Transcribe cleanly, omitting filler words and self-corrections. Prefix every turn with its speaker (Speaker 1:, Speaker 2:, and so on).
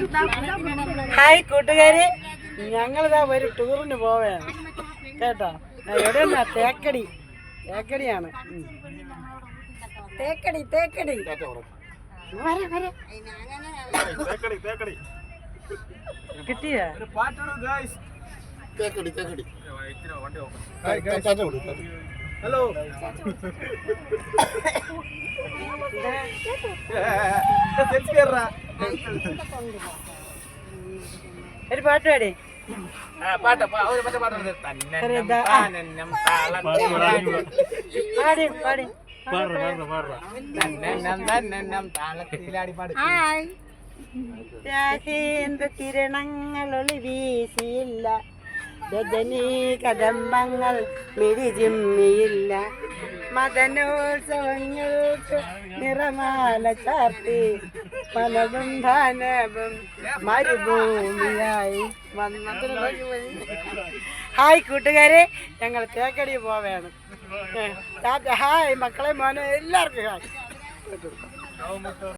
Speaker 1: Hi കൂട്ടുകാര്, ഞങ്ങളിതാ ഒരു ടൂറിന് പോവുകയാണ് കേട്ടോ. എവിടെയാ? തേക്കടിയാണ്. തേക്കടി കിട്ടിയ ഹലോ ഒരു പാട്ട് പാടി. രാജേന്ദ്ര കിരണങ്ങളൊളി വീശിയില്ല, രജനീ കദംബങ്ങൾ മിഴിജിമ്മിയില്ല, മദനോത്സവങ്ങൾക്ക് നിറമാല ചാർത്തി പലതും ധാനവും മരുഭൂമിയായി വന്നതിന്. ഹായ് കൂട്ടുകാരെ, ഞങ്ങൾ തേക്കടി പോവുകയാണ്. ഹായ് മക്കളെ മോനെ എല്ലാവർക്കും ഹായ്.